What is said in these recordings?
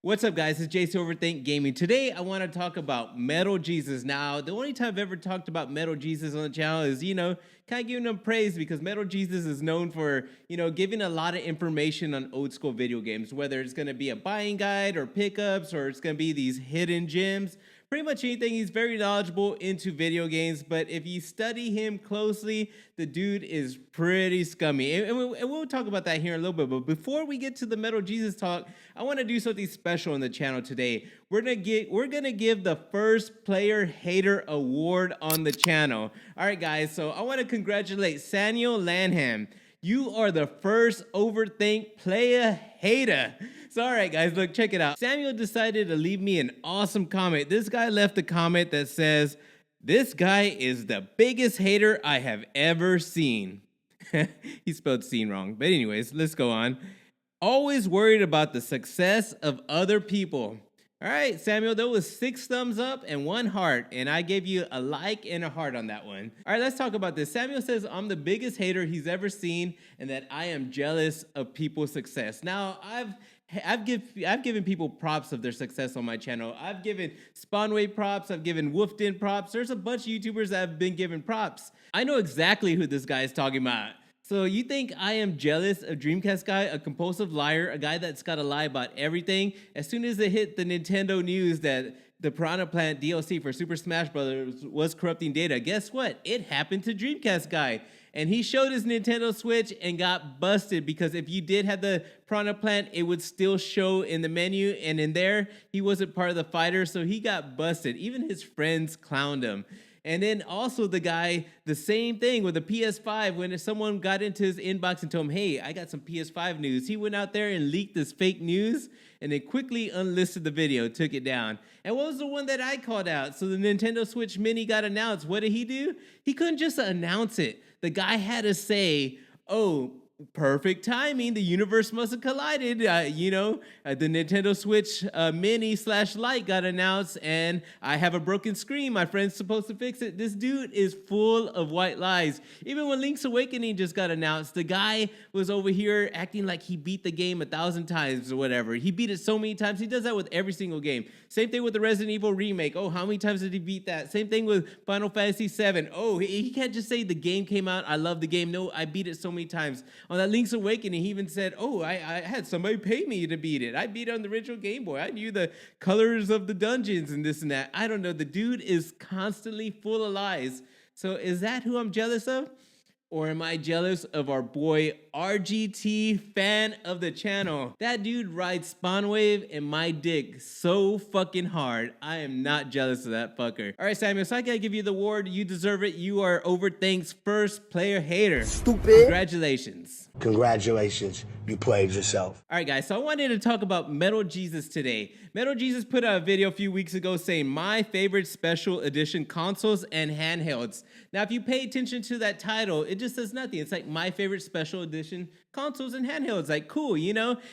What's up, guys? It's Jason Overthink Gaming. Today, I want to talk about Metal Jesus. Now, the only time I've ever talked about Metal Jesus on the channel is, kind of giving him praise because Metal Jesus is known for, giving a lot of information on old school video games, whether it's going to be a buying guide or pickups or it's going to be these hidden gems. Pretty much anything. He's very knowledgeable into video games, but if you study him closely, the dude is pretty scummy. And we'll talk about that here in a little bit. But before we get to the Metal Jesus talk, I want to do something special on the channel today. We're gonna give the first player hater award on the channel. All right, guys. So I want to congratulate Samuel Lanham. You are the first Overthink player hater. So, all right, guys, look, check it out. Samuel decided to leave me an awesome comment. This guy left a comment that says, "This guy is the biggest hater I have ever seen." He spelled seen wrong. But anyways, let's go on. Always worried about the success of other people. All right, Samuel, there was 6 thumbs up and 1 heart, and I gave you a like and a heart on that one. All right, let's talk about this. Samuel says, I'm the biggest hater he's ever seen and that I am jealous of people's success. Now, I've given people props of their success on my channel. I've given Spawnwave props. I've given Wolfden props. There's a bunch of YouTubers that have been given props. I know exactly who this guy is talking about. So you think I am jealous of Dreamcast guy, a compulsive liar, a guy that's got to lie about everything? As soon as it hit the Nintendo news that the Piranha Plant DLC for Super Smash Bros. Was corrupting data, guess what? It happened to Dreamcast guy. And he showed his Nintendo Switch and got busted because if you did have the Piranha Plant, it would still show in the menu. And in there, he wasn't part of the fighter, so he got busted. Even his friends clowned him. And then also the guy, the same thing with the PS5, when someone got into his inbox and told him, hey, I got some PS5 news. He went out there and leaked this fake news and then quickly unlisted the video, took it down. And what was the one that I called out? So the Nintendo Switch Mini got announced. What did he do? He couldn't just announce it. The guy had to say, oh, perfect timing. The universe must have collided. The Nintendo Switch Mini/Lite got announced, and I have a broken screen. My friend's supposed to fix it. This dude is full of white lies. Even when Link's Awakening just got announced, the guy was over here acting like he beat the game 1,000 times or whatever. He beat it so many times. He does that with every single game. Same thing with the Resident Evil remake. Oh, how many times did he beat that? Same thing with Final Fantasy VII. Oh, he can't just say the game came out, I love the game. No, I beat it so many times. On that Link's Awakening, he even said, oh, I had somebody pay me to beat it. I beat it on the original Game Boy. I knew the colors of the dungeons and this and that. I don't know. The dude is constantly full of lies. So is that who I'm jealous of? Or am I jealous of our boy RGT, fan of the channel? That dude rides Spawnwave and my dick so fucking hard. I am not jealous of that fucker. All right, Samuel, so I gotta give you the award. You deserve it. You are Overthink's first player hater. Stupid. Congratulations. Congratulations, you played yourself. All right, guys, so I wanted to talk about Metal Jesus today. Metal Jesus put out a video a few weeks ago saying my favorite special edition consoles and handhelds. Now, if you pay attention to that title, it just says nothing. It's like my favorite special edition consoles and handhelds. Like, cool,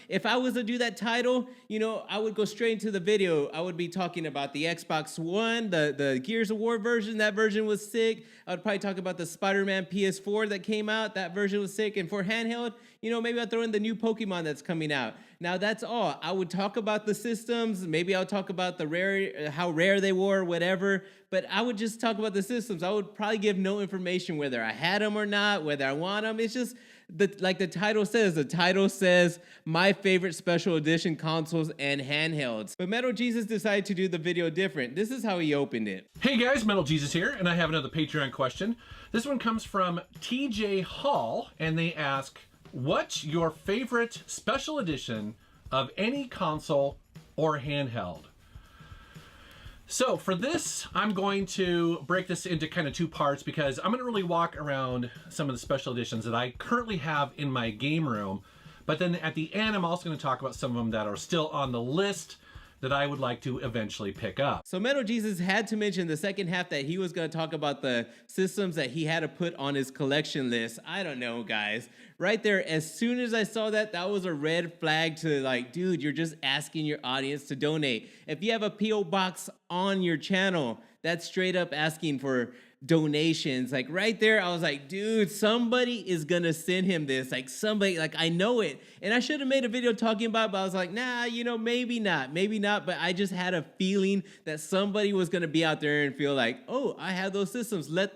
If I was to do that title, I would go straight into the video. I would be talking about the Xbox One, the Gears of War version. That version was sick. I would probably talk about the Spider-Man PS4 that came out. That version was sick. And for handheld, maybe I'll throw in the new Pokemon that's coming out. Now, that's all. I would talk about the systems. Maybe I'll talk about how rare they were, whatever. But I would just talk about the systems. I would probably give no information whether I had them or not, whether I want them. It's just like the title says. The title says my favorite special edition consoles and handhelds. But Metal Jesus decided to do the video different. This is how he opened it. Hey guys, Metal Jesus here, and I have another Patreon question. This one comes from TJ Hall, and they ask, what's your favorite special edition of any console or handheld? So for this, I'm going to break this into kind of 2 parts because I'm going to really walk around some of the special editions that I currently have in my game room. But then at the end, I'm also going to talk about some of them that are still on the list that I would like to eventually pick up. So Metal Jesus had to mention the second half that he was going to talk about the systems that he had to put on his collection list. I don't know, guys. Right there, as soon as I saw that, that was a red flag to like, dude, you're just asking your audience to donate. If you have a P.O. box on your channel, that's straight up asking for donations. Like right there, I was like, dude, somebody is gonna send him this. Like somebody, like I know it. And I should have made a video talking about it, but I was like, nah, you know, maybe not. But I just had a feeling that somebody was gonna be out there and feel like, oh, I have those systems. Let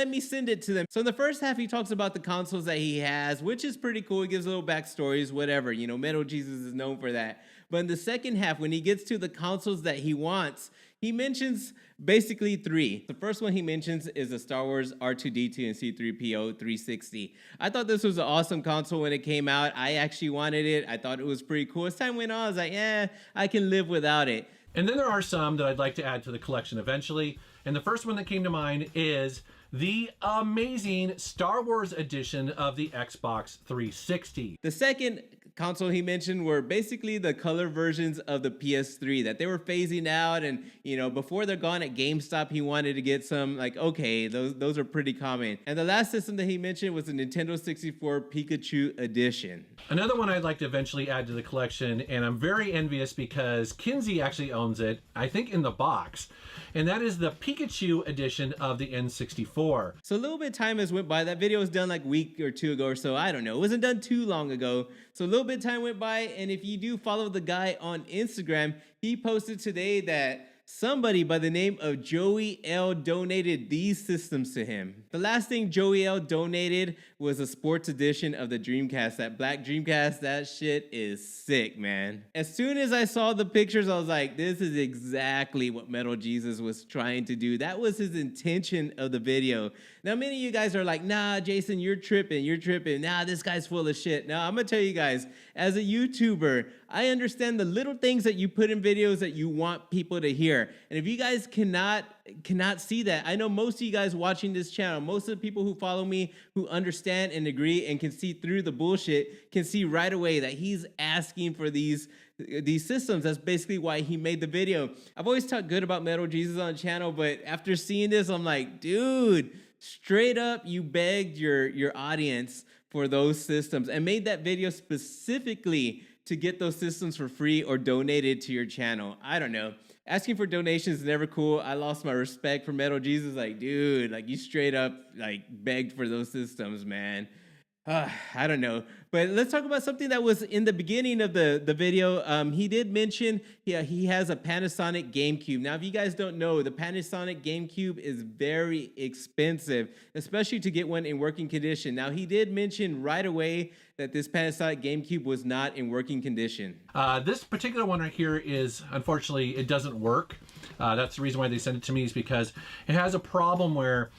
me send it to them. So in the first half, he talks about the consoles that he has, which is pretty cool. He gives little backstories, whatever. You know, Metal Jesus is known for that. But in the second half, when he gets to the consoles that he wants, he mentions basically three. The first one he mentions is the Star Wars R2-D2 and C-3PO 360. I thought this was an awesome console when it came out. I actually wanted it. I thought it was pretty cool. As time went on, I was like, yeah, I can live without it. And then there are some that I'd like to add to the collection eventually. And the first one that came to mind is the amazing Star Wars edition of the Xbox 360. The second console he mentioned were basically the color versions of the PS3 that they were phasing out, and you know, before they're gone at GameStop, he wanted to get some, like, okay, those are pretty common. And the last system that he mentioned was the Nintendo 64 Pikachu edition. Another one I'd like to eventually add to the collection, and I'm very envious because Kinsey actually owns it, I think in the box, and that is the Pikachu edition of the N64. So a little bit of time has went by. That video was done like a week or two ago or so. I don't know. It wasn't done too long ago. So a little bit of time went by. And if you do follow the guy on Instagram, he posted today that somebody by the name of Joey L donated these systems to him. The last thing Joey L donated was a sports edition of the Dreamcast. That black Dreamcast, that shit is sick, man. As soon as I saw the pictures, I was like, this is exactly what Metal Jesus was trying to do. That was his intention of the video. Now, many of you guys are like, nah, Jason, you're tripping. Nah, this guy's full of shit. Now, I'm gonna tell you guys, as a YouTuber, I understand the little things that you put in videos that you want people to hear. And if you guys cannot see that, I know most of you guys watching this channel, most of the people who follow me, who understand and agree and can see through the bullshit, can see right away that he's asking for these systems. That's basically why he made the video. I've always talked good about Metal Jesus on the channel, but after seeing this, I'm like, dude, straight up, you begged your audience for those systems and made that video specifically to get those systems for free or donated to your channel. I don't know. Asking for donations is never cool. I lost my respect for Metal Jesus. Like, dude, like you straight up like begged for those systems, man. I don't know. But let's talk about something that was in the beginning of the video. He did mention he has a Panasonic Gamecube. Now, if you guys don't know, the Panasonic Gamecube is very expensive, especially to get one in working condition. Now, he did mention right away that this Panasonic Gamecube was not in working condition. This particular one right here is, unfortunately, it doesn't work. That's the reason why they sent it to me, is because it has a problem where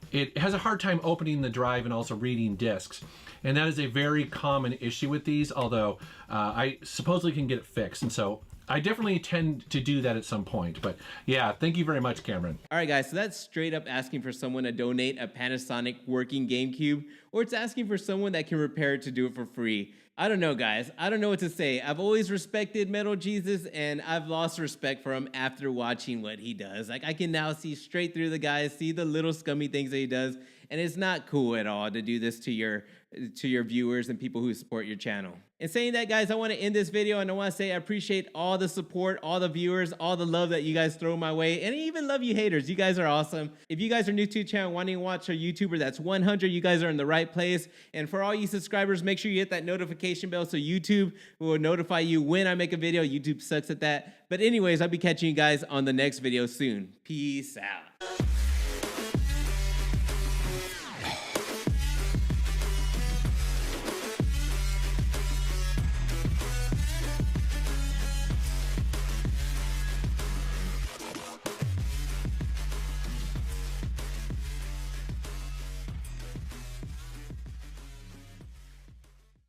it has a hard time opening the drive and also reading discs. And that is a very common issue with these, although I supposedly can get it fixed. And so I definitely tend to do that at some point. But yeah, thank you very much, Cameron. All right, guys, so that's straight up asking for someone to donate a Panasonic working GameCube, or it's asking for someone that can repair it to do it for free. I don't know, guys. I don't know what to say. I've always respected Metal Jesus, and I've lost respect for him after watching what he does. Like, I can now see straight through the guy, see the little scummy things that he does, and it's not cool at all to do this to your viewers and people who support your channel. In saying that, guys, I want to end this video, and I want to say I appreciate all the support, all the viewers, all the love that you guys throw my way, and I even love you haters. You guys are awesome. If you guys are new to the channel, wanting to watch a YouTuber that's 100, you guys are in the right place. And for all you subscribers, make sure you hit that notification bell so YouTube will notify you when I make a video. YouTube sucks at that. But anyways, I'll be catching you guys on the next video soon. Peace out.